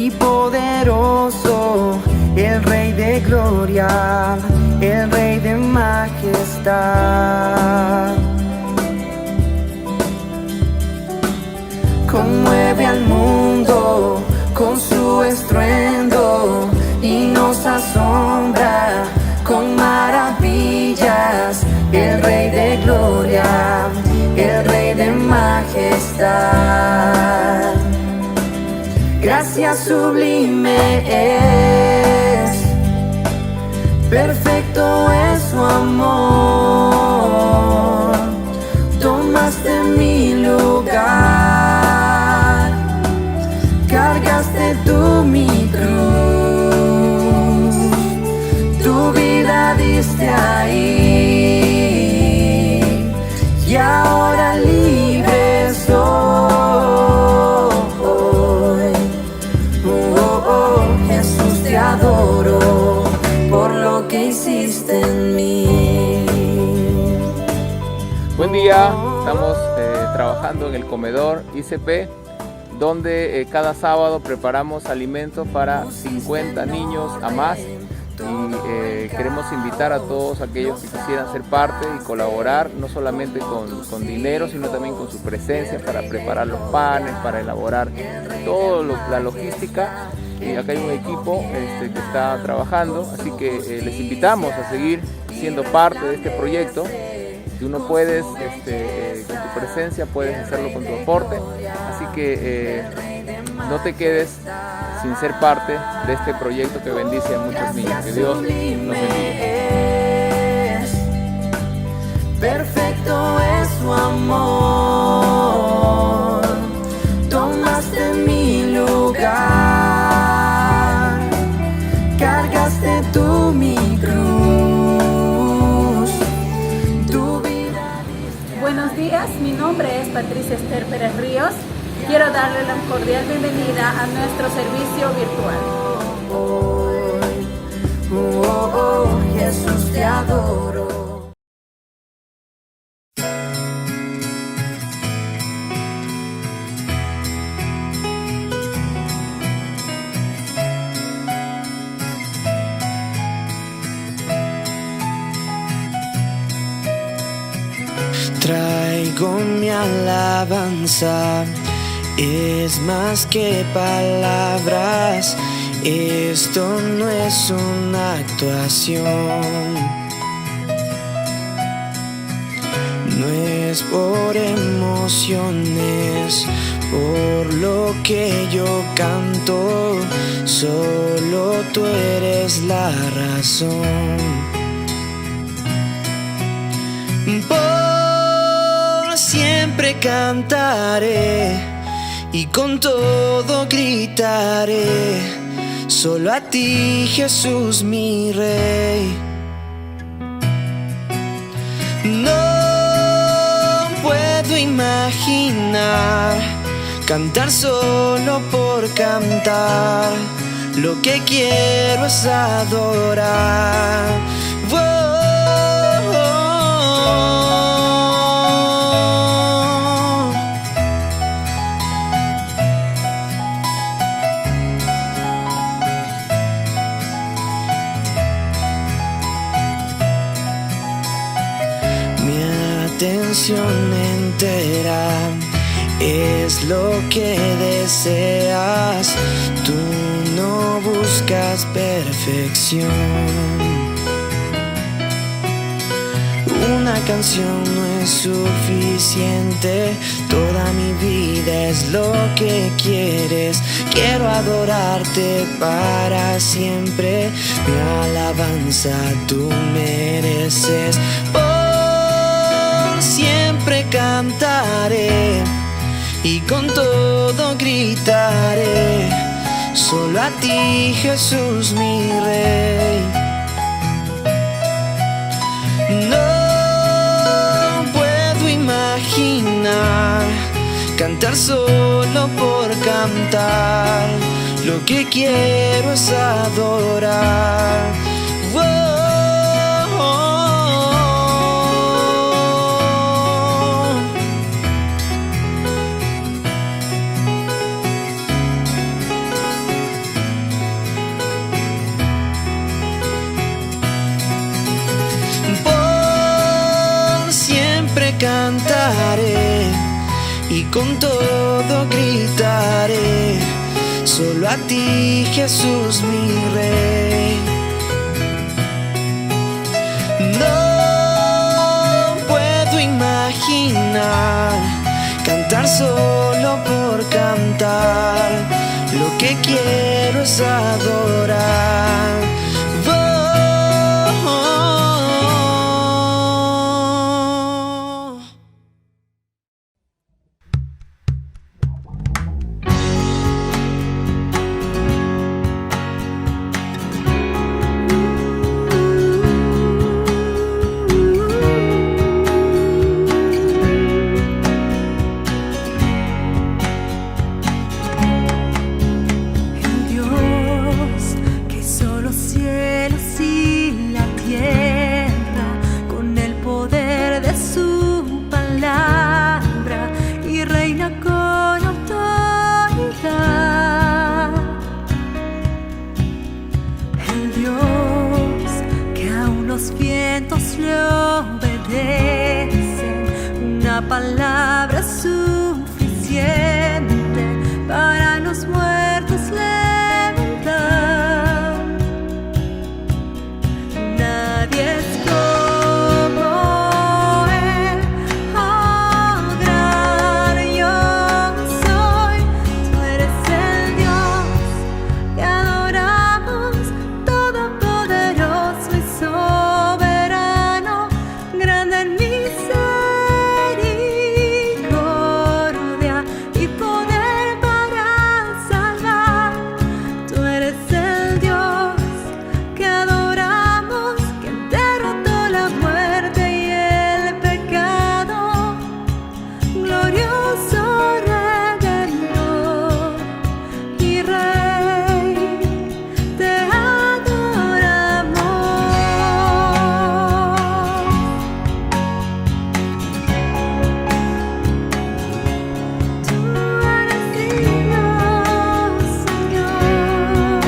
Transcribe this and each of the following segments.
y poderoso, el Rey de gloria, el Rey de majestad. Conmueve al mundo con su estruendo y nos asombra con maravillas, el Rey de gloria, el Rey de majestad. Gracia sublime es, perfecto es su amor. Tomaste mi lugar, cargaste tú mi cruz, tu vida diste ahí, y ahora libre soy. Jesús, te adoro por lo que hiciste en mí. Buen día, estamos trabajando en el comedor ICP, donde cada sábado preparamos alimentos para 50 niños a más, y queremos invitar a todos aquellos que quisieran ser parte y colaborar, no solamente con dinero, sino también con su presencia para preparar los panes, para elaborar toda la logística. Y acá hay un equipo que está trabajando, así que les invitamos a seguir siendo parte de este proyecto. Si uno puedes, con tu presencia, puedes hacerlo con tu aporte, así que no te quedes sin ser parte de este proyecto que bendice a muchos niños. Que Dios nos bendiga. Perfecto es su amor, tomaste mi lugar, cargaste tú mi cruz, tu vida. Buenos días, mi nombre es Patricia Esther Pérez Ríos. Quiero darle la cordial bienvenida a nuestro servicio virtual. Jesús, te adoro. Traigo mi alabanza, es más que palabras, esto no es una actuación, no es por emociones, por lo que yo canto, solo tú eres la razón. Por siempre cantaré y con todo gritaré, solo a ti, Jesús, mi Rey. No puedo imaginar cantar solo por cantar, lo que quiero es adorar. Atención entera es lo que deseas, tú no buscas perfección. Una canción no es suficiente, toda mi vida es lo que quieres. Quiero adorarte para siempre, mi alabanza tú mereces. Siempre cantaré y con todo gritaré, solo a ti, Jesús, mi Rey. No puedo imaginar cantar solo por cantar, lo que quiero es adorar. con todo gritaré, solo a ti, Jesús, mi Rey. No puedo imaginar cantar solo por cantar, lo que quiero es adorar. Palabra suficiente para los muertos levantar. Nadie es como Él, oh gran yo soy. Tú eres el Dios que adoramos, todopoderoso y soberano, grande en misericordia y poder para salvar. Tú eres el Dios que adoramos, quien derrotó la muerte y el pecado, glorioso Redentor y Rey, te adoramos. Tú eres digno, Señor.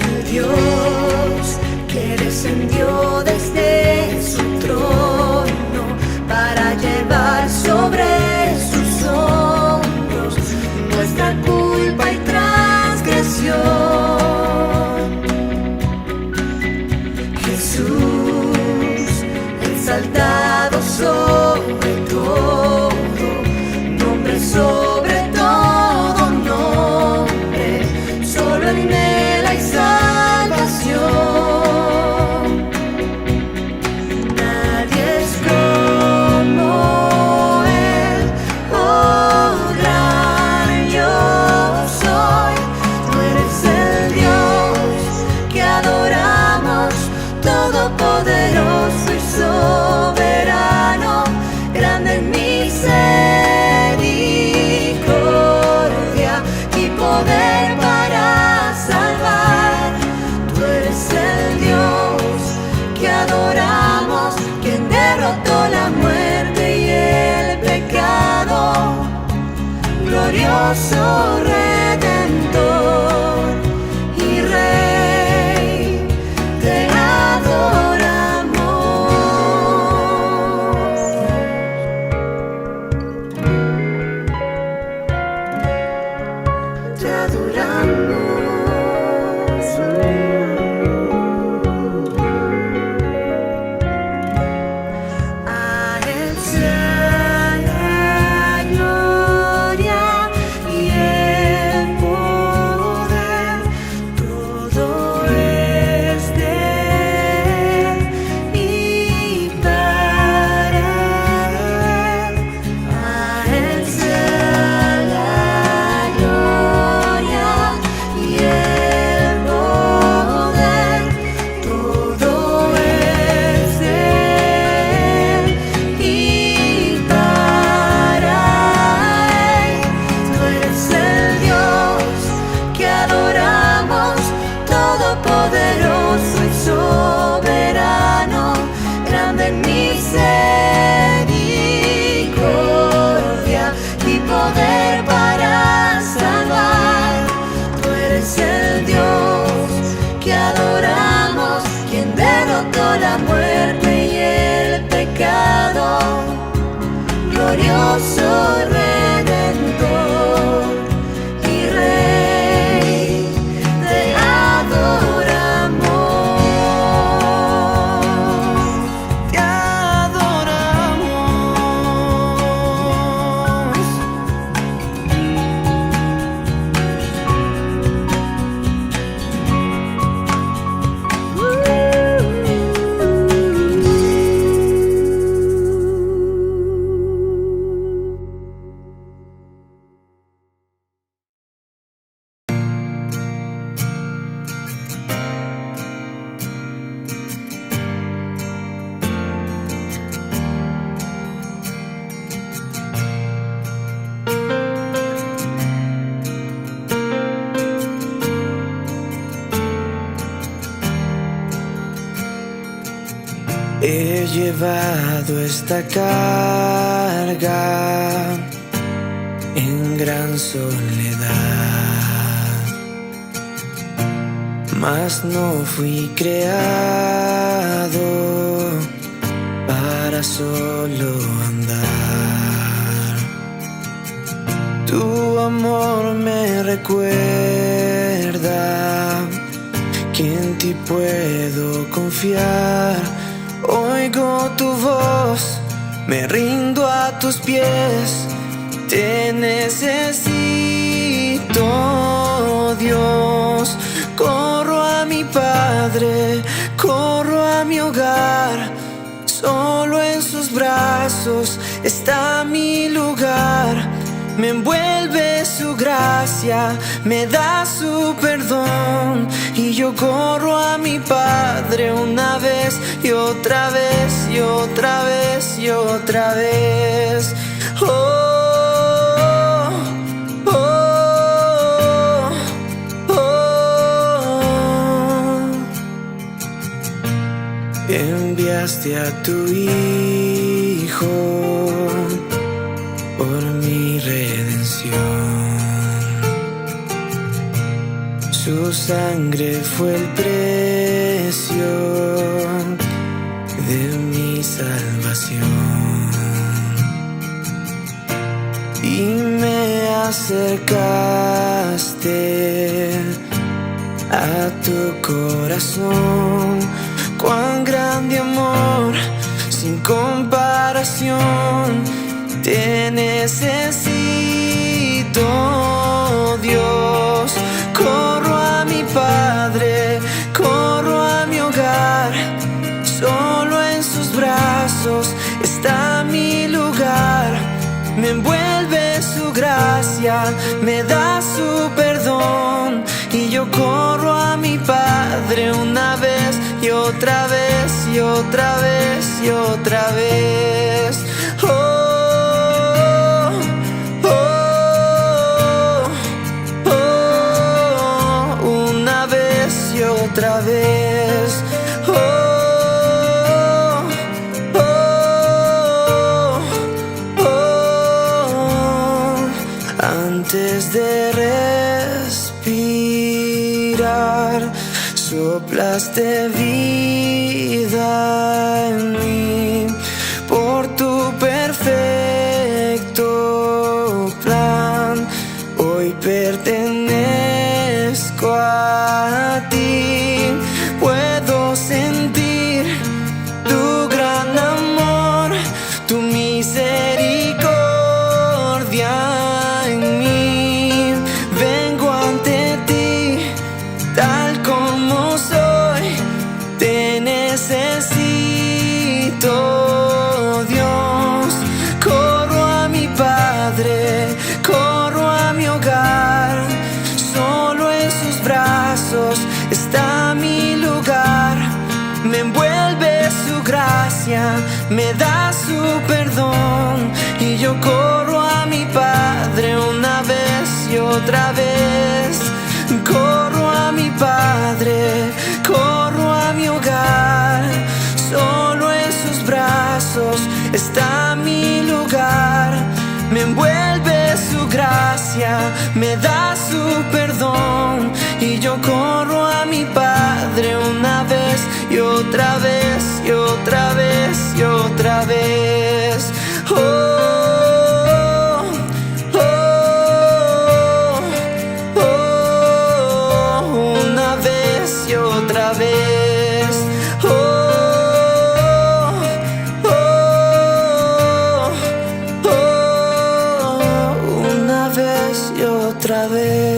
El Dios que descendió desde su trono para llevar sobre sus hombros nuestra culpa y transgresión. Jesús, exaltado sobre todo, nombre sobre todo nombre, solo en Él hay salvación. Nadie es como Él, oh gran yo soy. Tú eres el Dios que adoramos, todopoderoso y soberano, grande en misericordia y poder para salvar. Tú eres el Dios que adoramos, quien derrotó la muerte y el pecado, glorioso Redentor y Rey, te adoramos. Te adoramos. A Él sea la gloria y el he llevado esta carga en gran soledad, mas no fui creado para solo andar. Tu amor me recuerda que en ti puedo confiar. Oigo tu voz, me rindo a tus pies. Te necesito, Dios. Corro a mi Padre, corro a mi hogar. Solo en sus brazos está mi lugar. Me envuelve su gracia, me da su perdón. Y yo corro a mi Padre una vez y otra vez y otra vez y otra vez. Oh, oh, oh. Enviaste a tu Hijo por mi redención. Su sangre fue el precio de mi salvación. Y me acercaste a tu corazón. Cuán grande amor, sin comparación. Te necesito, Dios. Corro a mi Padre, corro a mi hogar. Solo en sus brazos está mi lugar. Me envuelve su gracia, me da su perdón. Y yo corro a mi Padre una vez y otra vez y otra vez y otra vez. Oh, oh, oh, una vez y otra vez. Oh, oh, oh. Antes de respirar, soplaste vida en mí. Por tu perfecto plan, hoy pertenezco a ti. Puedo sentir tu gran amor, tu misericordia en mí. Vengo ante ti tal como soy. Te necesito, Dios. Corro a mi Padre, corro a mi hogar. Solo en sus brazos está mi lugar. Me envuelve su gracia, me da su perdón. Y yo corro a mi Padre una vez y otra vez. Corro a mi Padre, corro a mi hogar. Solo en sus brazos está mi lugar. Me envuelve su gracia, me da su perdón. Y yo corro a mi Padre una vez y otra vez y otra vez y otra vez. Oh, oh, oh, una vez y otra vez. Oh, oh, oh, una vez y otra vez.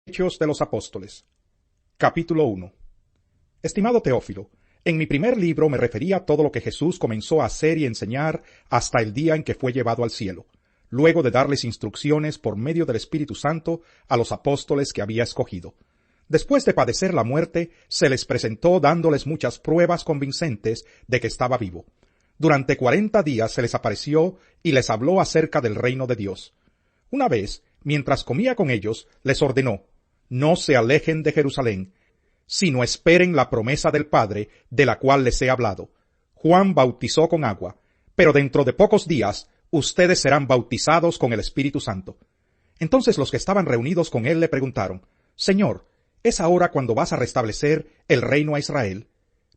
Hechos de los Apóstoles. Capítulo 1. Estimado Teófilo, en mi primer libro me refería a todo lo que Jesús comenzó a hacer y enseñar hasta el día en que fue llevado al cielo, luego de darles instrucciones por medio del Espíritu Santo a los apóstoles que había escogido. Después de padecer la muerte, se les presentó dándoles muchas pruebas convincentes de que estaba vivo. Durante 40 días se les apareció y les habló acerca del reino de Dios. Una vez, mientras comía con ellos, les ordenó: no se alejen de Jerusalén, sino esperen la promesa del Padre, de la cual les he hablado. Juan bautizó con agua, pero dentro de pocos días ustedes serán bautizados con el Espíritu Santo. Entonces los que estaban reunidos con él le preguntaron: Señor, ¿es ahora cuando vas a restablecer el reino a Israel?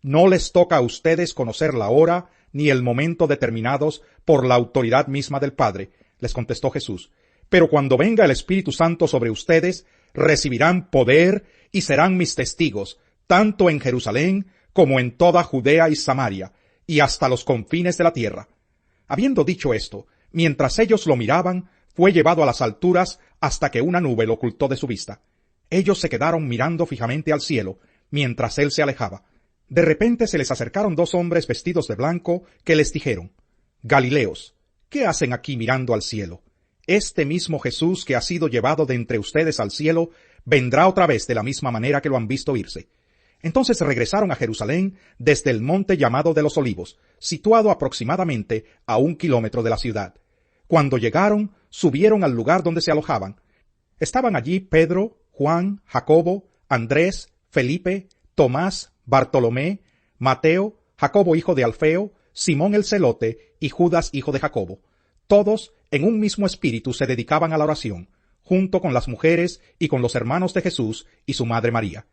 No les toca a ustedes conocer la hora ni el momento determinados por la autoridad misma del Padre, les contestó Jesús. Pero cuando venga el Espíritu Santo sobre ustedes, recibirán poder y serán mis testigos, tanto en Jerusalén como en toda Judea y Samaria, y hasta los confines de la tierra. Habiendo dicho esto, mientras ellos lo miraban, fue llevado a las alturas hasta que una nube lo ocultó de su vista. Ellos se quedaron mirando fijamente al cielo, mientras él se alejaba. De repente se les acercaron 2 hombres vestidos de blanco, que les dijeron: Galileos, ¿qué hacen aquí mirando al cielo? Este mismo Jesús que ha sido llevado de entre ustedes al cielo, vendrá otra vez de la misma manera que lo han visto irse. Entonces regresaron a Jerusalén desde el monte llamado de los Olivos, situado aproximadamente a 1 kilómetro de la ciudad. Cuando llegaron, subieron al lugar donde se alojaban. Estaban allí Pedro, Juan, Jacobo, Andrés, Felipe, Tomás, Bartolomé, Mateo, Jacobo hijo de Alfeo, Simón el celote y Judas hijo de Jacobo. Todos, en un mismo espíritu, se dedicaban a la oración, junto con las mujeres y con los hermanos de Jesús y su madre María.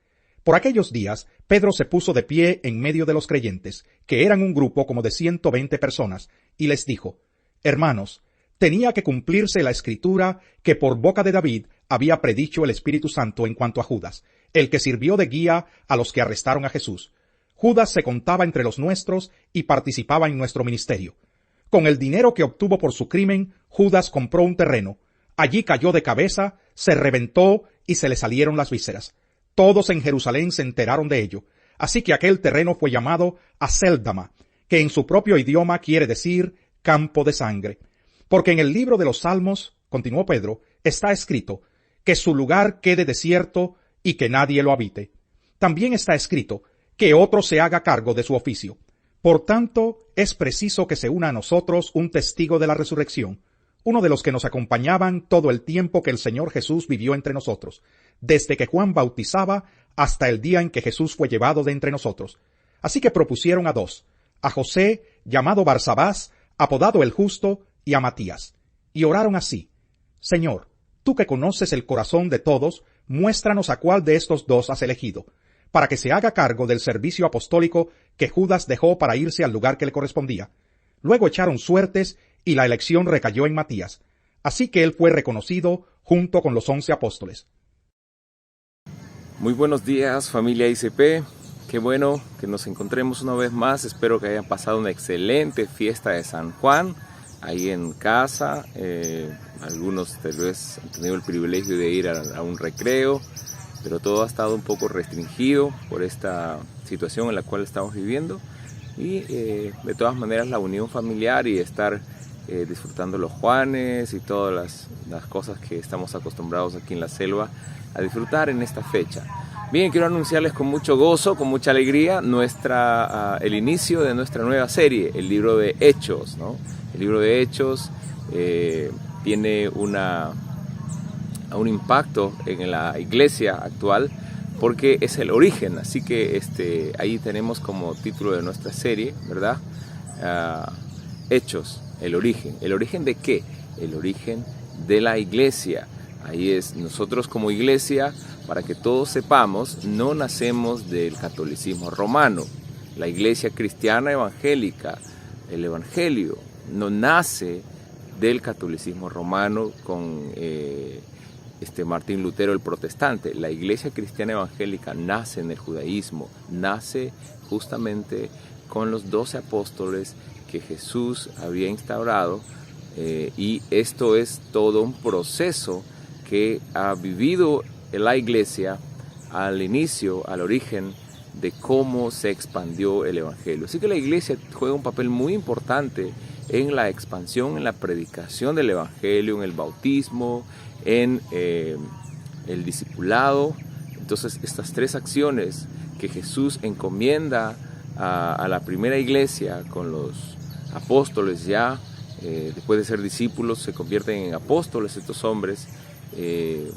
Por aquellos días, Pedro se puso de pie en medio de los creyentes, que eran un grupo como de 120 personas, y les dijo: Hermanos, tenía que cumplirse la escritura que por boca de David había predicho el Espíritu Santo en cuanto a Judas, el que sirvió de guía a los que arrestaron a Jesús. Judas se contaba entre los nuestros y participaba en nuestro ministerio. Con el dinero que obtuvo por su crimen, Judas compró un terreno. Allí cayó de cabeza, se reventó y se le salieron las vísceras. Todos en Jerusalén se enteraron de ello, así que aquel terreno fue llamado Acéldama, que en su propio idioma quiere decir campo de sangre. Porque en el libro de los Salmos, continuó Pedro, está escrito: que su lugar quede desierto y que nadie lo habite. También está escrito: que otro se haga cargo de su oficio. Por tanto, es preciso que se una a nosotros un testigo de la resurrección, uno de los que nos acompañaban todo el tiempo que el Señor Jesús vivió entre nosotros, desde que Juan bautizaba hasta el día en que Jesús fue llevado de entre nosotros. Así que propusieron a 2, a José, llamado Barsabás, apodado el Justo, y a Matías. Y oraron así: Señor, tú que conoces el corazón de todos, muéstranos a cuál de estos 2 has elegido, para que se haga cargo del servicio apostólico que Judas dejó para irse al lugar que le correspondía. Luego echaron suertes y la elección recayó en Matías. Así que él fue reconocido junto con los 11 apóstoles. Muy buenos días, familia ICP. Qué bueno que nos encontremos una vez más. Espero que hayan pasado una excelente fiesta de San Juan ahí en casa. Algunos tal vez han tenido el privilegio de ir a un recreo, pero todo ha estado un poco restringido por esta situación en la cual estamos viviendo. Y de todas maneras la unión familiar y estar disfrutando los Juanes y todas las cosas que estamos acostumbrados aquí en la selva a disfrutar en esta fecha. Bien, quiero anunciarles con mucho gozo, con mucha alegría, el inicio de nuestra nueva serie, el libro de Hechos, ¿no? El libro de Hechos tiene un impacto en la iglesia actual porque es el origen, así que ahí tenemos como título de nuestra serie, ¿verdad? Hechos, el origen. ¿El origen de qué? El origen de la iglesia. Ahí es, nosotros como iglesia, para que todos sepamos, no nacemos del catolicismo romano. La iglesia cristiana evangélica, el evangelio, no nace del catolicismo romano con Martín Lutero el protestante. La iglesia cristiana evangélica nace en el judaísmo, nace justamente con los 12 apóstoles que Jesús había instaurado, y esto es todo un proceso que ha vivido la iglesia al inicio, al origen de cómo se expandió el evangelio. Así que la iglesia juega un papel muy importante en la expansión, en la predicación del evangelio, en el bautismo, en el discipulado Entonces estas tres acciones que Jesús encomienda a la primera iglesia con los apóstoles ya, después de ser discípulos se convierten en apóstoles estos hombres, que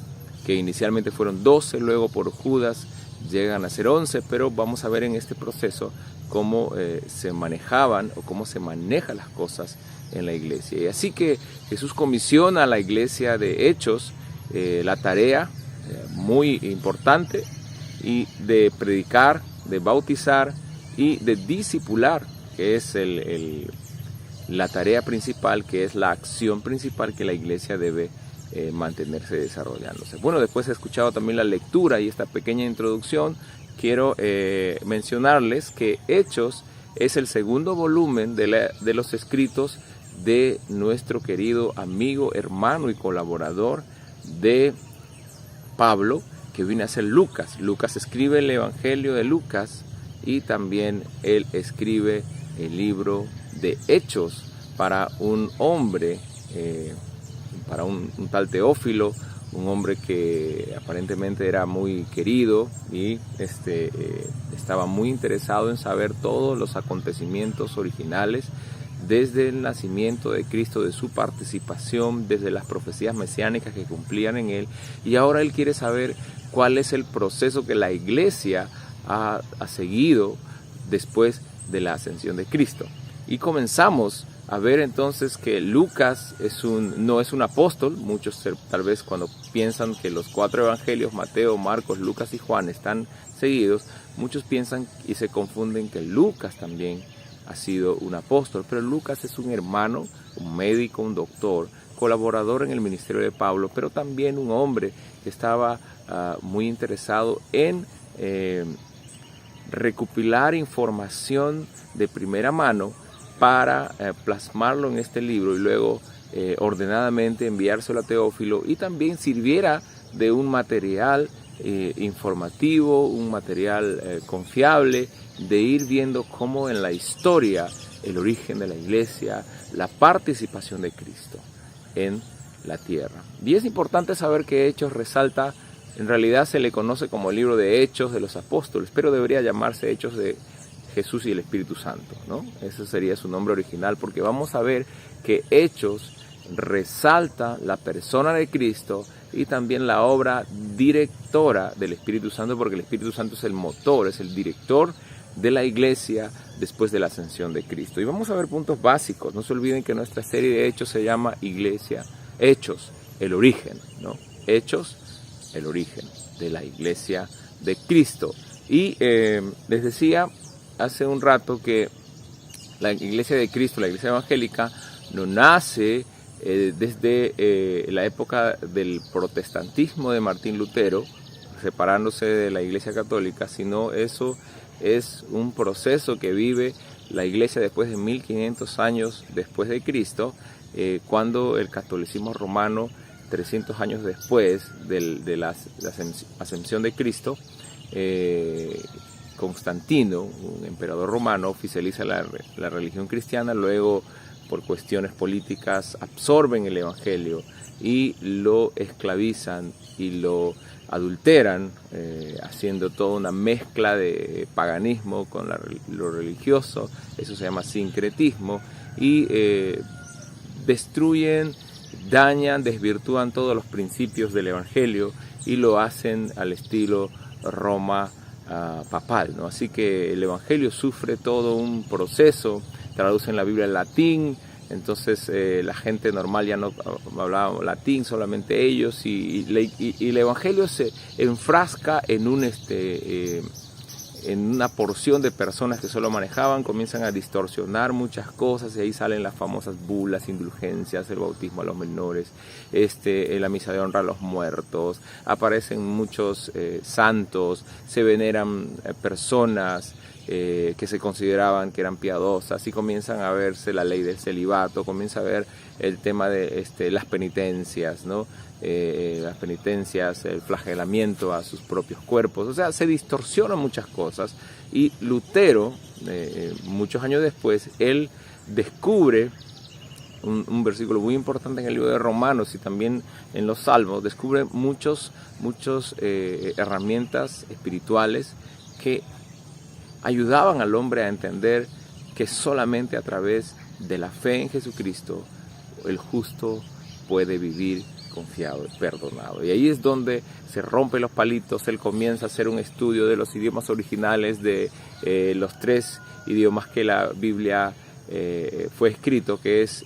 inicialmente fueron 12, luego por Judas llegan a ser 11, pero vamos a ver en este proceso cómo se manejaban o cómo se manejan las cosas en la iglesia. Y así que Jesús comisiona a la iglesia de Hechos la tarea muy importante y de predicar, de bautizar y de discipular, que es la tarea principal, que es la acción principal que la iglesia debe mantenerse desarrollándose. Bueno, después he escuchado también la lectura y esta pequeña introducción. Quiero mencionarles que Hechos es el segundo volumen de los escritos de nuestro querido amigo, hermano y colaborador de Pablo, que viene a ser Lucas. Lucas escribe el Evangelio de Lucas y también él escribe el libro de Hechos para un hombre, para un tal Teófilo, un hombre que aparentemente era muy querido y estaba muy interesado en saber todos los acontecimientos originales, desde el nacimiento de Cristo, de su participación, desde las profecías mesiánicas que cumplían en él, y ahora él quiere saber cuál es el proceso que la iglesia ha seguido después de la ascensión de Cristo. Y comenzamos a ver entonces que Lucas no es un apóstol. Muchos tal vez cuando piensan que los 4 evangelios, Mateo, Marcos, Lucas y Juan, están seguidos, muchos piensan y se confunden que Lucas también ha sido un apóstol, pero Lucas es un hermano, un médico, un doctor, colaborador en el ministerio de Pablo, pero también un hombre que estaba muy interesado en recopilar información de primera mano para plasmarlo en este libro y luego ordenadamente enviárselo a Teófilo, y también sirviera de un material informativo, un material confiable, de ir viendo cómo en la historia, el origen de la iglesia, la participación de Cristo en la tierra. Y es importante saber que Hechos resalta, en realidad se le conoce como el libro de Hechos de los Apóstoles, pero debería llamarse Hechos de Jesús y el Espíritu Santo, ¿no? Ese sería su nombre original, porque vamos a ver que Hechos resalta la persona de Cristo y también la obra directora del Espíritu Santo, porque el Espíritu Santo es el motor, es el director de la iglesia después de la ascensión de Cristo. Y vamos a ver puntos básicos. No se olviden que nuestra serie de Hechos se llama Hechos, el origen, ¿no? Hechos, el origen de la iglesia de Cristo. Y les decía hace un rato que la iglesia de Cristo, la iglesia evangélica, no nace desde la época del protestantismo de Martín Lutero, separándose de la iglesia católica, sino eso es un proceso que vive la iglesia después de 1500 años después de Cristo, cuando el catolicismo romano, 300 años después de la ascensión de Cristo, Constantino, un emperador romano, oficializa la religión cristiana. Luego, por cuestiones políticas, absorben el evangelio y lo esclavizan y lo adulteran, haciendo toda una mezcla de paganismo con lo religioso. Eso se llama sincretismo, y destruyen, dañan, desvirtúan todos los principios del evangelio y lo hacen al estilo Roma papal, ¿no? Así que el evangelio sufre todo un proceso. Traducen la Biblia en latín, entonces la gente normal ya no hablaba latín, solamente ellos, y el evangelio se enfrasca en en una porción de personas que solo manejaban, comienzan a distorsionar muchas cosas, y ahí salen las famosas bulas, indulgencias, el bautismo a los menores, la misa de honra a los muertos, aparecen muchos santos, se veneran personas que se consideraban que eran piadosas, y comienzan a verse la ley del celibato, comienza a ver el tema de las penitencias, ¿no? Las penitencias, el flagelamiento a sus propios cuerpos. O sea, se distorsionan muchas cosas, y Lutero, muchos años después, él descubre un versículo muy importante en el libro de Romanos y también en los Salmos, descubre muchas herramientas espirituales que ayudaban al hombre a entender que solamente a través de la fe en Jesucristo el justo puede vivir confiado y perdonado. Y ahí es donde se rompe los palitos, él comienza a hacer un estudio de los idiomas originales de los 3 idiomas que la Biblia fue escrito, que es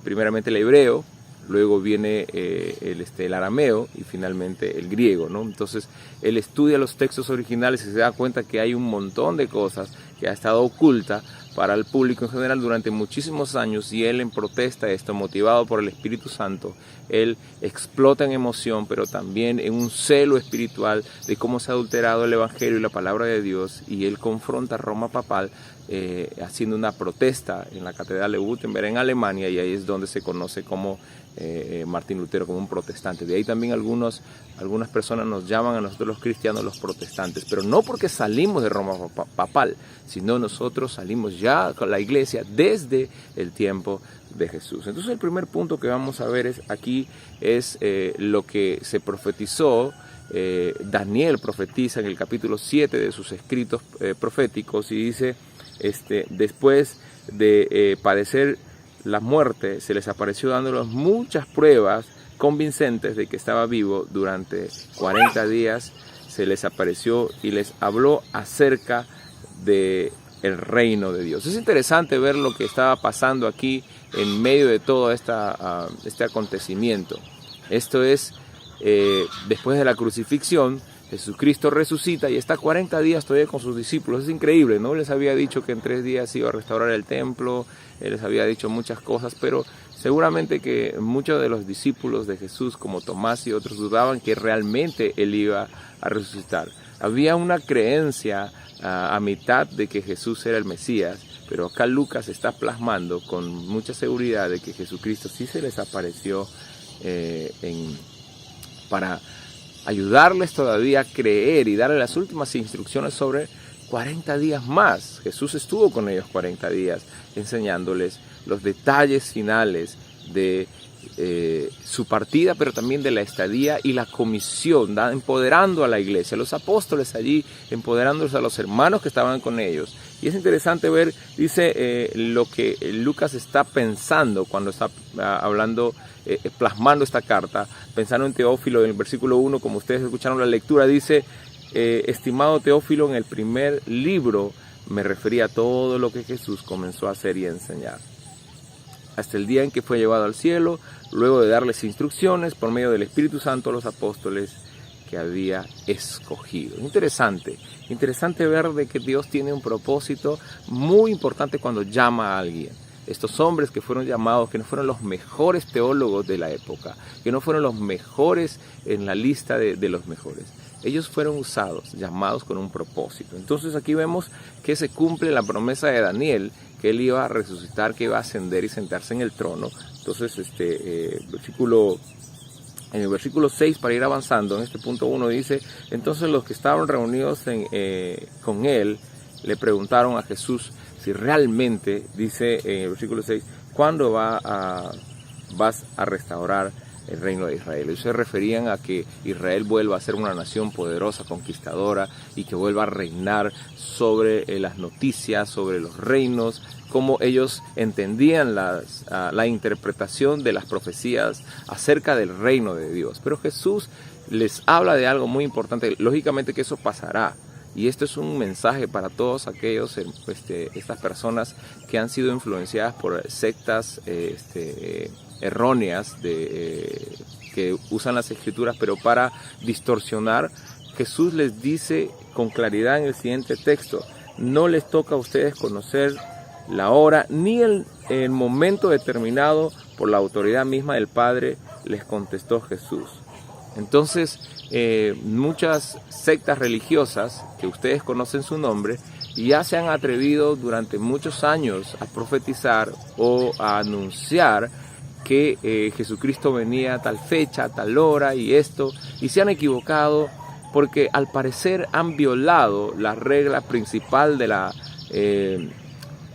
primeramente el hebreo, luego viene el arameo y finalmente el griego, ¿no? Entonces él estudia los textos originales y se da cuenta que hay un montón de cosas que ha estado oculta para el público en general durante muchísimos años, y él, en protesta de esto, motivado por el Espíritu Santo, él explota en emoción, pero también en un celo espiritual de cómo se ha adulterado el Evangelio y la palabra de Dios, y él confronta a Roma papal haciendo una protesta en la Catedral de Wittenberg en Alemania, y ahí es donde se conoce como Martín Lutero, como un protestante. De ahí también algunas personas nos llaman a nosotros los cristianos los protestantes, pero no porque salimos de Roma papal, sino nosotros salimos ya con la iglesia desde el tiempo de Jesús. Entonces el primer punto que vamos a ver aquí es lo que se profetizó. Daniel profetiza en el capítulo 7 de sus escritos proféticos, y dice, después de padecer la muerte, se les apareció dándoles muchas pruebas convincentes de que estaba vivo. Durante 40 días se les apareció y les habló acerca del reino de Dios. Es interesante ver lo que estaba pasando aquí en medio de todo este acontecimiento. Esto es, después de la crucifixión, Jesucristo resucita y está 40 días todavía con sus discípulos. Es increíble, ¿no? Les había dicho que en 3 días iba a restaurar el templo, él les había dicho muchas cosas, pero seguramente que muchos de los discípulos de Jesús, como Tomás y otros, dudaban que realmente él iba a resucitar. Había una creencia a mitad de que Jesús era el Mesías, pero acá Lucas está plasmando con mucha seguridad de que Jesucristo sí se les apareció para ayudarles todavía a creer y darle las últimas instrucciones sobre 40 días más. Jesús estuvo con ellos 40 días enseñándoles los detalles finales de su partida, pero también de la estadía y la comisión, empoderando a la iglesia, a los apóstoles allí, empoderándolos a los hermanos que estaban con ellos. Y es interesante ver, dice, lo que Lucas está pensando cuando está hablando, plasmando esta carta, pensando en Teófilo. En el versículo 1, como ustedes escucharon la lectura, dice, estimado Teófilo, en el primer libro me refería a todo lo que Jesús comenzó a hacer y a enseñar, hasta el día en que fue llevado al cielo, luego de darles instrucciones por medio del Espíritu Santo a los apóstoles que había escogido. Interesante ver de que Dios tiene un propósito muy importante cuando llama a alguien. Estos hombres que fueron llamados, que no fueron los mejores teólogos de la época, que no fueron los mejores en la lista de los mejores, ellos fueron usados, llamados con un propósito. Entonces aquí vemos que se cumple la promesa de Daniel, que él iba a resucitar, que iba a ascender y sentarse en el trono. Entonces en el versículo 6, para ir avanzando, en este punto 1 dice, entonces los que estaban reunidos con él le preguntaron a Jesús si realmente, dice en el versículo 6, ¿cuándo vas a restaurar el reino de Israel? Ellos se referían a que Israel vuelva a ser una nación poderosa, conquistadora, y que vuelva a reinar sobre las noticias, sobre los reinos, como ellos entendían la interpretación de las profecías acerca del reino de Dios. Pero Jesús les habla de algo muy importante, lógicamente que eso pasará. Y esto es un mensaje para todos aquellos, estas personas que han sido influenciadas por sectas erróneas que usan las escrituras pero para distorsionar. Jesús les dice con claridad en el siguiente texto, no les toca a ustedes conocer la hora ni el momento determinado por la autoridad misma del Padre, les contestó Jesús. Entonces, muchas sectas religiosas que ustedes conocen su nombre ya se han atrevido durante muchos años a profetizar o a anunciar que Jesucristo venía a tal fecha, a tal hora y esto, y se han equivocado porque al parecer han violado la regla principal de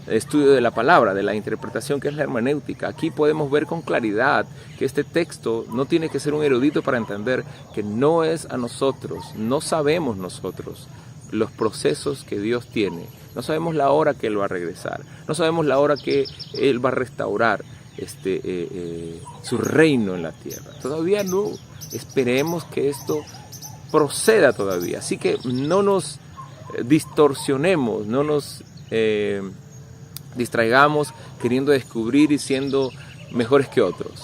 estudio de la palabra, de la interpretación que es la hermenéutica. Aquí podemos ver con claridad que este texto no tiene que ser un erudito para entender que no es a nosotros, no sabemos nosotros los procesos que Dios tiene, no sabemos la hora que Él va a regresar, no sabemos la hora que Él va a restaurar su reino en la tierra. Todavía no, esperemos que esto proceda todavía, así que no nos distorsionemos, no nos distraigamos queriendo descubrir y siendo mejores que otros.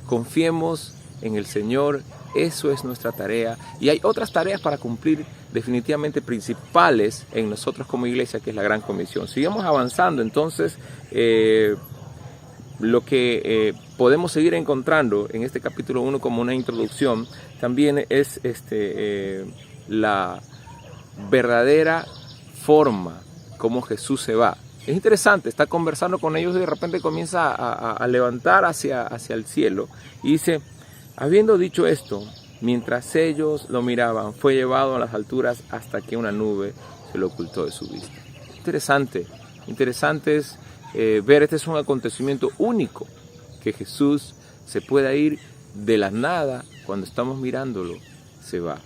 Confiemos en el Señor, eso es nuestra tarea, y hay otras tareas para cumplir definitivamente principales en nosotros como iglesia, que es la Gran Comisión. Sigamos avanzando, entonces lo que podemos seguir encontrando en este capítulo 1 como una introducción también es la verdadera forma como Jesús se va. Es interesante, está conversando con ellos y de repente comienza a levantar hacia el cielo y dice: habiendo dicho esto, mientras ellos lo miraban, fue llevado a las alturas hasta que una nube se lo ocultó de su vista. Interesante es ver, este es un acontecimiento único, que Jesús se pueda ir de la nada, cuando estamos mirándolo, se va.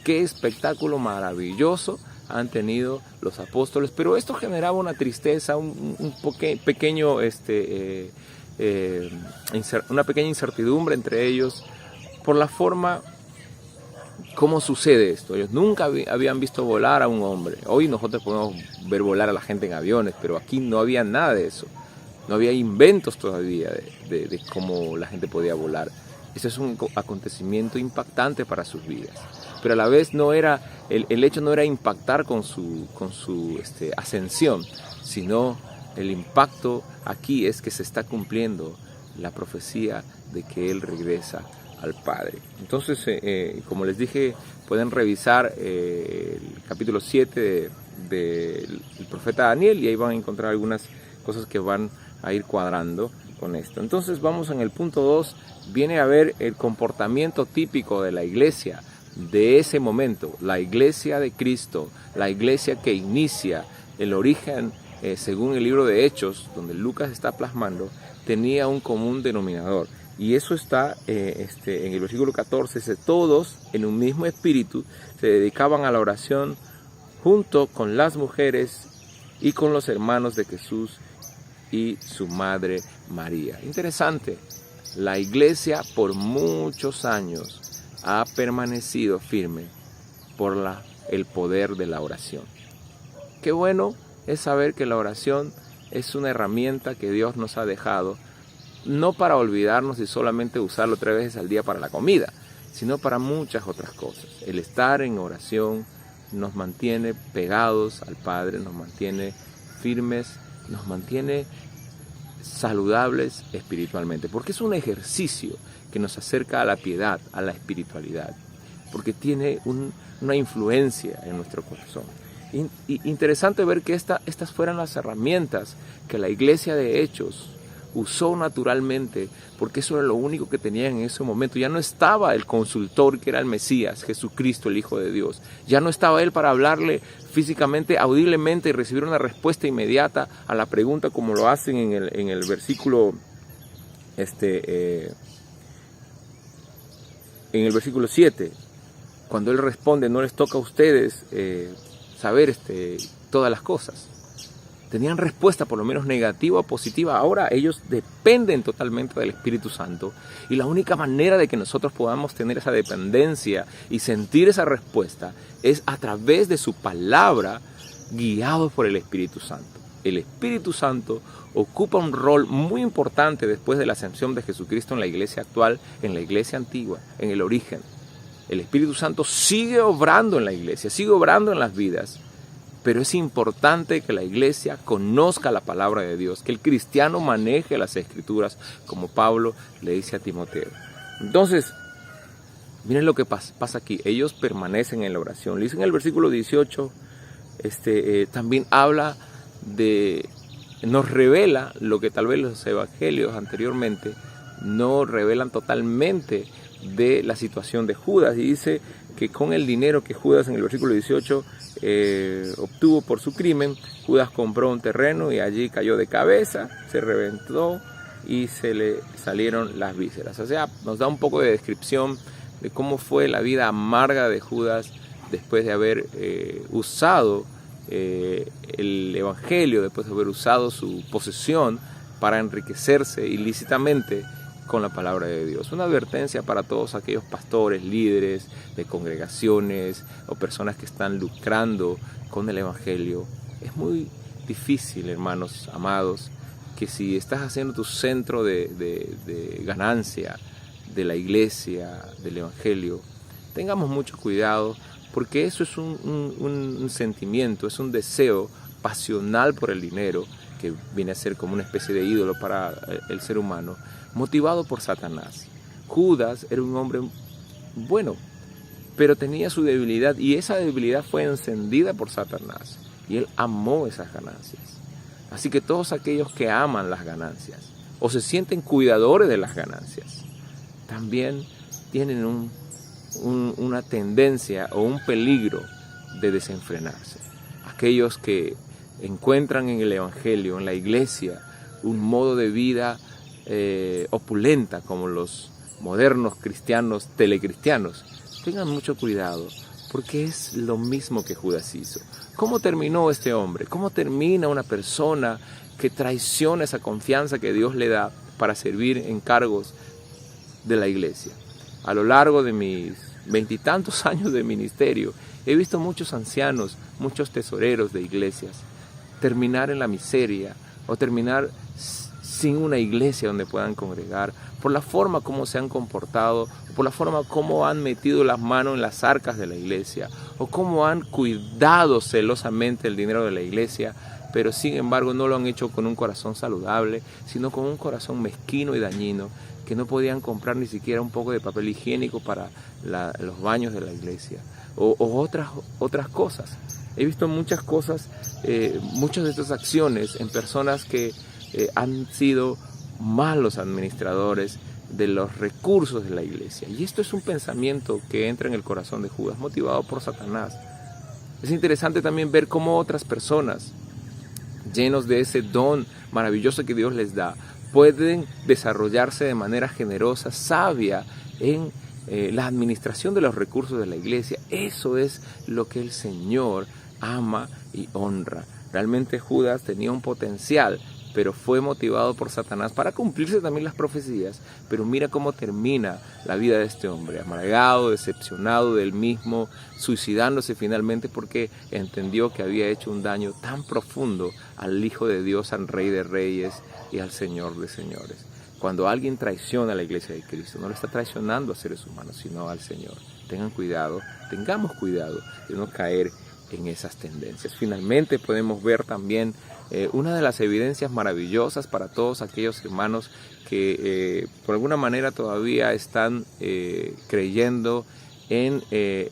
Qué espectáculo maravilloso han tenido los apóstoles, pero esto generaba una tristeza, una pequeña incertidumbre entre ellos por la forma como sucede esto. Ellos nunca habían visto volar a un hombre. Hoy nosotros podemos ver volar a la gente en aviones, pero aquí no había nada de eso. No había inventos todavía de cómo la gente podía volar. Eso es un acontecimiento impactante para sus vidas. Pero a la vez no era, el hecho no era impactar con su ascensión, sino el impacto aquí es que se está cumpliendo la profecía de que Él regresa al Padre. Entonces, como les dije, pueden revisar el capítulo 7 del profeta Daniel y ahí van a encontrar algunas cosas que van a ir cuadrando con esto. Entonces vamos en el punto 2, viene a ver el comportamiento típico de la iglesia de ese momento, la iglesia de Cristo, la iglesia que inicia el origen, según el libro de Hechos, donde Lucas está plasmando, tenía un común denominador. Y eso está en el versículo 14, dice: todos en un mismo espíritu se dedicaban a la oración junto con las mujeres y con los hermanos de Jesús y su madre María. Interesante, la iglesia por muchos años ha permanecido firme por el poder de la oración. Qué bueno es saber que la oración es una herramienta que Dios nos ha dejado, no para olvidarnos y solamente usarlo 3 veces al día para la comida, sino para muchas otras cosas. El estar en oración nos mantiene pegados al Padre, nos mantiene firmes, nos mantiene saludables espiritualmente, porque es un ejercicio que nos acerca a la piedad, a la espiritualidad, porque tiene una influencia en nuestro corazón. Interesante ver que estas fueran las herramientas que la iglesia de Hechos usó naturalmente, porque eso era lo único que tenían en ese momento. Ya no estaba el consultor que era el Mesías, Jesucristo, el Hijo de Dios. Ya no estaba Él para hablarle físicamente, audiblemente y recibir una respuesta inmediata a la pregunta, como lo hacen en el versículo en el versículo 7, cuando Él responde: no les toca a ustedes saber todas las cosas. Tenían respuesta por lo menos negativa o positiva. Ahora ellos dependen totalmente del Espíritu Santo, y la única manera de que nosotros podamos tener esa dependencia y sentir esa respuesta es a través de su palabra, guiados por el Espíritu Santo. El Espíritu Santo ocupa un rol muy importante después de la ascensión de Jesucristo en la iglesia actual, en la iglesia antigua, en el origen. El Espíritu Santo sigue obrando en la iglesia, sigue obrando en las vidas, pero es importante que la iglesia conozca la palabra de Dios, que el cristiano maneje las Escrituras, como Pablo le dice a Timoteo. Entonces, miren lo que pasa aquí. Ellos permanecen en la oración. Le dice en el versículo 18, también habla nos revela lo que tal vez los evangelios anteriormente no revelan totalmente, de la situación de Judas, y dice que con el dinero que Judas, en el versículo 18, obtuvo por su crimen, Judas compró un terreno y allí cayó de cabeza, se reventó y se le salieron las vísceras. O sea, nos da un poco de descripción de cómo fue la vida amarga de Judas después de haber usado el evangelio, después de haber usado su posesión para enriquecerse ilícitamente con la palabra de Dios. Una advertencia para todos aquellos pastores, líderes de congregaciones o personas que están lucrando con el evangelio. Es muy difícil, hermanos amados, que si estás haciendo tu centro de ganancia de la iglesia, del evangelio, tengamos mucho cuidado, porque eso es un sentimiento, es un deseo pasional por el dinero, que viene a ser como una especie de ídolo para el ser humano, motivado por Satanás. Judas era un hombre bueno, pero tenía su debilidad, y esa debilidad fue encendida por Satanás, y él amó esas ganancias. Así que todos aquellos que aman las ganancias o se sienten cuidadores de las ganancias, también tienen una tendencia o un peligro de desenfrenarse. Aquellos que encuentran en el evangelio, en la iglesia, un modo de vida opulenta, como los modernos cristianos, telecristianos, tengan mucho cuidado, porque es lo mismo que Judas hizo. ¿Cómo terminó este hombre? ¿Cómo termina una persona que traiciona esa confianza que Dios le da para servir en cargos de la iglesia? A lo largo de mis 20 y tantos años de ministerio, he visto muchos ancianos, muchos tesoreros de iglesias, terminar en la miseria o terminar sin una iglesia donde puedan congregar, por la forma como se han comportado, por la forma como han metido las manos en las arcas de la iglesia, o cómo han cuidado celosamente el dinero de la iglesia, pero sin embargo no lo han hecho con un corazón saludable, sino con un corazón mezquino y dañino, que no podían comprar ni siquiera un poco de papel higiénico para los baños de la iglesia, o otras cosas. He visto muchas cosas, muchas de estas acciones en personas que han sido malos administradores de los recursos de la iglesia. Y esto es un pensamiento que entra en el corazón de Judas, motivado por Satanás. Es interesante también ver cómo otras personas, llenos de ese don maravilloso que Dios les da, pueden desarrollarse de manera generosa, sabia, en la administración de los recursos de la iglesia. Eso es lo que el Señor ama y honra. Realmente Judas tenía un potencial, pero fue motivado por Satanás para cumplirse también las profecías. Pero mira cómo termina la vida de este hombre, amargado, decepcionado del mismo, suicidándose finalmente porque entendió que había hecho un daño tan profundo al Hijo de Dios, al Rey de Reyes y al Señor de Señores. Cuando alguien traiciona a la iglesia de Cristo, no le está traicionando a seres humanos, sino al Señor. Tengan cuidado, tengamos cuidado de no caer en esas tendencias. Finalmente podemos ver también una de las evidencias maravillosas para todos aquellos hermanos que por alguna manera todavía están creyendo en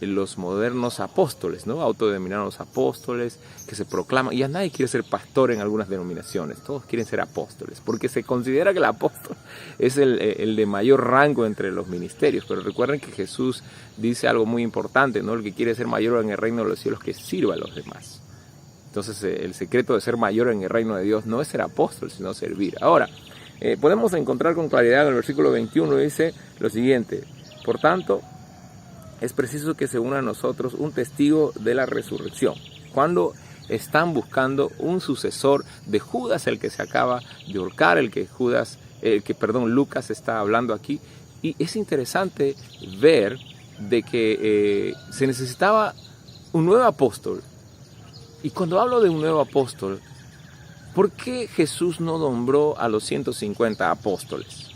los modernos apóstoles, ¿no? Autodenominados apóstoles que se proclaman. Y ya nadie quiere ser pastor en algunas denominaciones, todos quieren ser apóstoles, porque se considera que el apóstol es el de mayor rango entre los ministerios. Pero recuerden que Jesús dice algo muy importante, ¿no? El que quiere ser mayor en el reino de los cielos, que sirva a los demás. Entonces el secreto de ser mayor en el reino de Dios no es ser apóstol, sino servir. Ahora, podemos encontrar con claridad en el versículo 21, dice lo siguiente: por tanto, es preciso que se una a nosotros un testigo de la resurrección. Cuando están buscando un sucesor de Judas, el que se acaba de ahorcar, Lucas está hablando aquí. Y es interesante ver de que se necesitaba un nuevo apóstol. Y cuando hablo de un nuevo apóstol, ¿por qué Jesús no nombró a los 150 apóstoles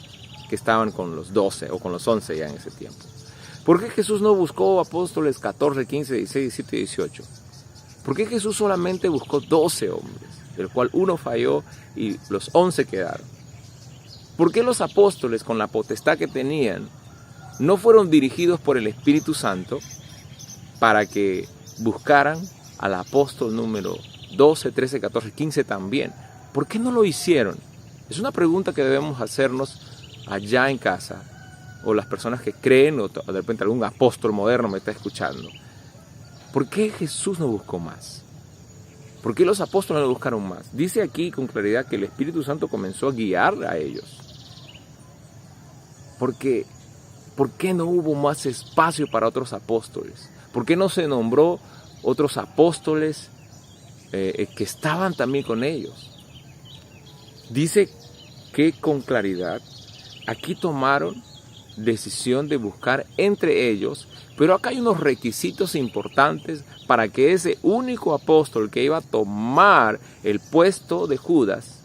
que estaban con los 12 o con los 11 ya en ese tiempo? ¿Por qué Jesús no buscó apóstoles 14, 15, 16, 17 y 18? ¿Por qué Jesús solamente buscó 12 hombres, del cual uno falló y los 11 quedaron? ¿Por qué los apóstoles, con la potestad que tenían, no fueron dirigidos por el Espíritu Santo para que buscaran al apóstol número 12, 13, 14, 15 también? ¿Por qué no lo hicieron? Es una pregunta que debemos hacernos allá en casa, o las personas que creen, o de repente algún apóstol moderno me está escuchando, ¿por qué Jesús no buscó más? ¿Por qué los apóstoles no buscaron más? Dice aquí con claridad que el Espíritu Santo comenzó a guiar a ellos. Porque, ¿por qué no hubo más espacio para otros apóstoles? ¿Por qué no se nombró otros apóstoles que estaban también con ellos? Dice que con claridad aquí tomaron decisión de buscar entre ellos, pero acá hay unos requisitos importantes para que ese único apóstol que iba a tomar el puesto de Judas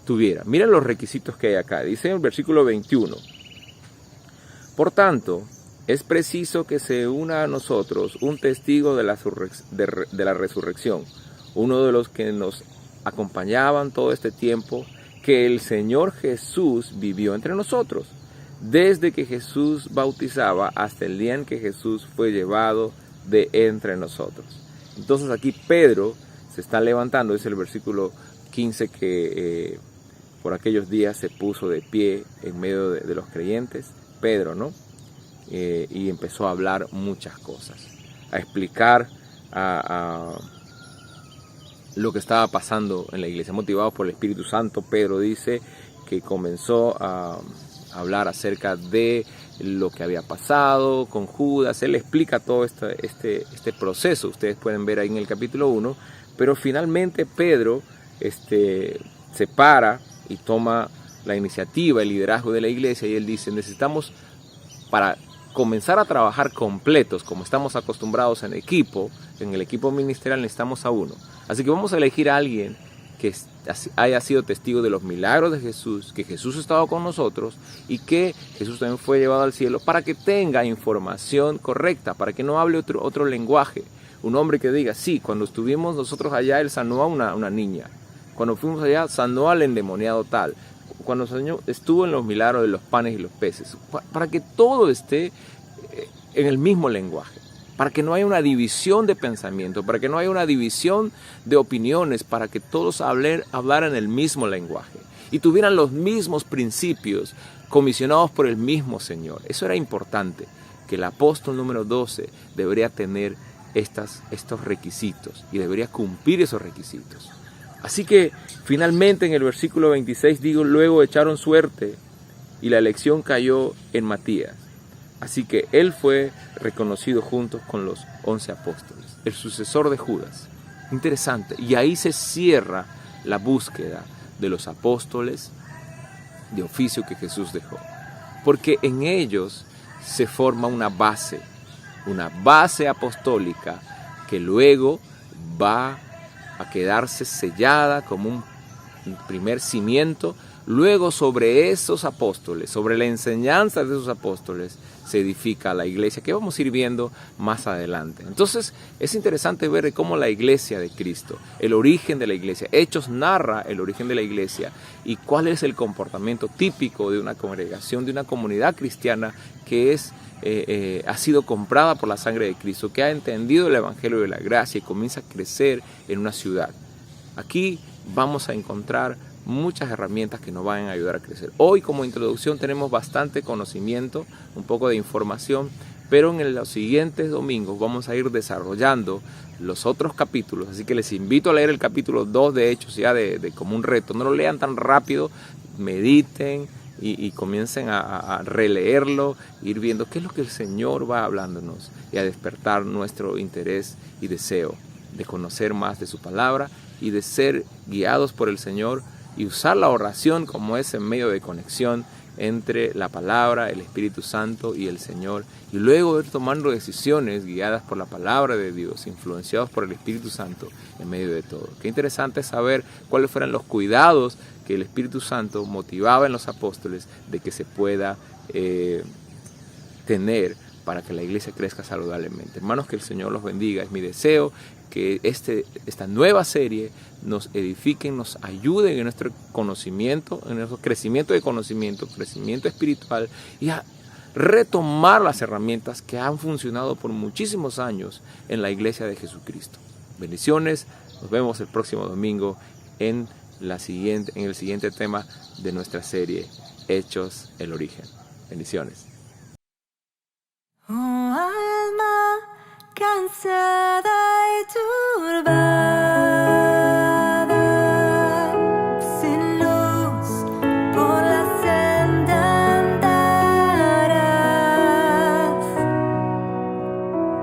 tuviera. Miren los requisitos que hay acá. Dice en el versículo 21. Por tanto, es preciso que se una a nosotros un testigo de la resurrección, uno de los que nos acompañaban todo este tiempo, que el Señor Jesús vivió entre nosotros, desde que Jesús bautizaba hasta el día en que Jesús fue llevado de entre nosotros. Entonces aquí Pedro se está levantando, es el versículo 15, que por aquellos días se puso de pie en medio de los creyentes, Pedro, ¿no? Y empezó a hablar muchas cosas, a explicar lo que estaba pasando en la iglesia. Motivado por el Espíritu Santo, Pedro dice que comenzó a hablar acerca de lo que había pasado con Judas. Él explica todo este proceso, ustedes pueden ver ahí en el capítulo 1, pero finalmente Pedro se para y toma la iniciativa, el liderazgo de la iglesia, y él dice: necesitamos, para comenzar a trabajar completos como estamos acostumbrados en el equipo ministerial, necesitamos a uno. Así que vamos a elegir a alguien que haya sido testigo de los milagros de Jesús, que Jesús ha estado con nosotros y que Jesús también fue llevado al cielo, para que tenga información correcta, para que no hable otro lenguaje. Un hombre que diga: sí, cuando estuvimos nosotros allá, él sanó a una niña. Cuando fuimos allá, sanó al endemoniado tal. Cuando estuvo en los milagros de los panes y los peces. Para que todo esté en el mismo lenguaje. Para que no haya una división de pensamiento, para que no haya una división de opiniones, para que todos hablaran el mismo lenguaje y tuvieran los mismos principios comisionados por el mismo Señor. Eso era importante, que el apóstol número 12 debería tener estos requisitos y debería cumplir esos requisitos. Así que finalmente en el versículo 26 digo: luego echaron suerte y la elección cayó en Matías. Así que él fue reconocido junto con los 11 apóstoles, el sucesor de Judas. Interesante. Y ahí se cierra la búsqueda de los apóstoles de oficio que Jesús dejó. Porque en ellos se forma una base apostólica que luego va a quedarse sellada como un primer cimiento. Luego sobre esos apóstoles, sobre la enseñanza de esos apóstoles, se edifica la iglesia, que vamos a ir viendo más adelante. Entonces es interesante ver cómo la iglesia de Cristo, el origen de la iglesia, Hechos narra el origen de la iglesia y cuál es el comportamiento típico de una congregación, de una comunidad cristiana que ha sido comprada por la sangre de Cristo, que ha entendido el evangelio de la gracia y comienza a crecer en una ciudad. Aquí vamos a encontrar muchas herramientas que nos van a ayudar a crecer. Hoy, como introducción, tenemos bastante conocimiento, un poco de información, pero en los siguientes domingos vamos a ir desarrollando los otros capítulos. Así que les invito a leer el capítulo 2 de Hechos, ya de como un reto. No lo lean tan rápido, mediten y comiencen a releerlo, ir viendo qué es lo que el Señor va hablándonos y a despertar nuestro interés y deseo de conocer más de su palabra y de ser guiados por el Señor, y usar la oración como ese medio de conexión entre la palabra, el Espíritu Santo y el Señor, y luego ir tomando decisiones guiadas por la palabra de Dios, influenciados por el Espíritu Santo en medio de todo. Qué interesante saber cuáles fueron los cuidados que el Espíritu Santo motivaba en los apóstoles de que se pueda tener para que la iglesia crezca saludablemente. Hermanos, que el Señor los bendiga. Es mi deseo que esta nueva serie nos edifique, nos ayude en nuestro conocimiento, en nuestro crecimiento de conocimiento, crecimiento espiritual, y a retomar las herramientas que han funcionado por muchísimos años en la iglesia de Jesucristo. Bendiciones, nos vemos el próximo domingo en el siguiente tema de nuestra serie, Hechos, el origen. Bendiciones. Oh, alma cansada y turbada, sin luz por la senda andarás.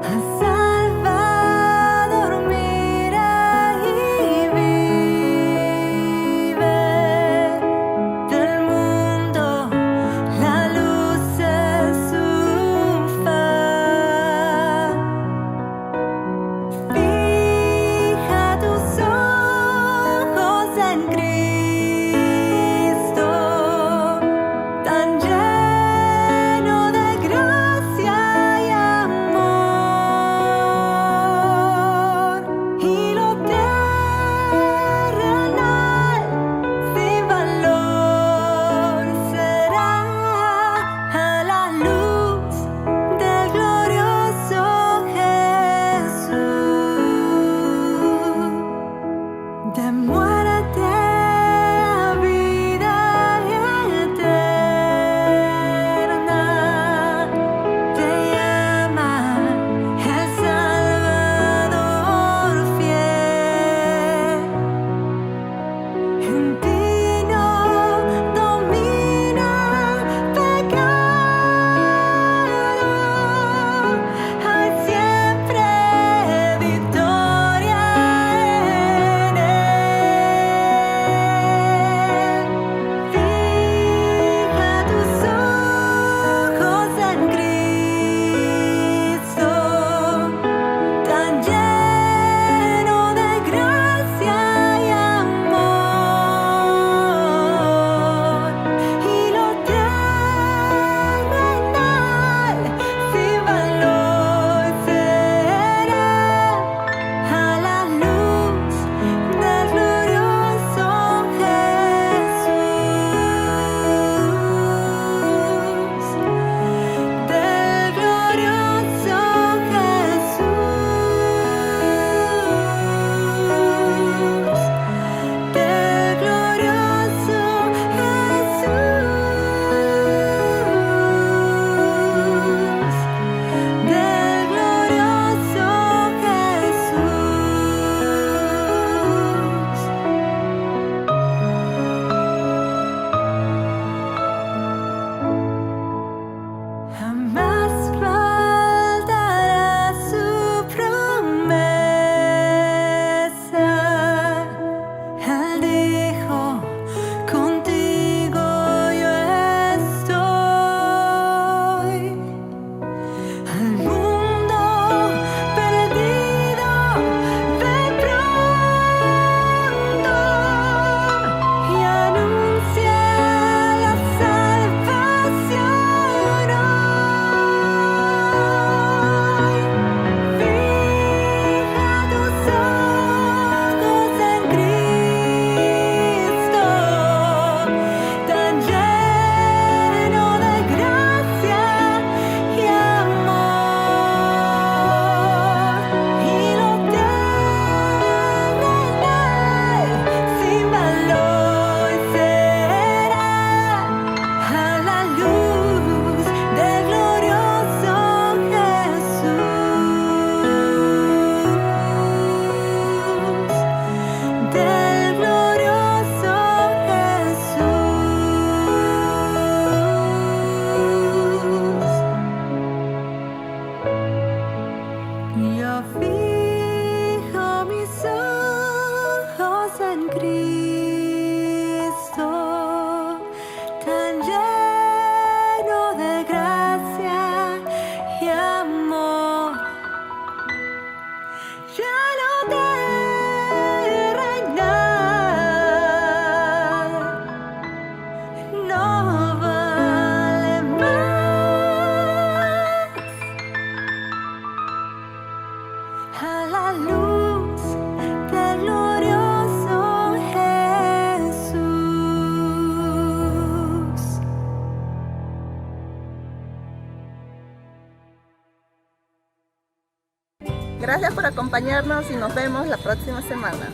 Al Salvador mira y vive. Del mundo la luz es su faz. Fija tus ojos en Cristo, tan lleno de gracia y amor, y lo terrenal sin valor será a la luz del glorioso Jesús. De muerte a vida eterna te llama el Salvador fiel. En ti no domina pecado, hay siempre victoria en él. Fija tus ojos en Cristo, tan lleno de gracia y amor, y lo terrenal sin valor será a la luz del glorioso Jesús, del glorioso Jesús, del glorioso Jesús, del glorioso Jesús. Jamás faltará su promesa. Él dijo, contigo yo estoy. Al mundo perdido ve pronto y anuncia la salvación hoy. Fija tus ojos en Cristo, tan lleno de gracia y amor, y lo terrenal sin valor será a la luz del glorioso Jesús, del glorioso Jesús. Yo fijo mis ojos en Cristo, tan lleno de gracia y amor, ya no terrenal no vale más. A la luz del glorioso Jesús. Gracias por acompañarnos y nos vemos la próxima semana.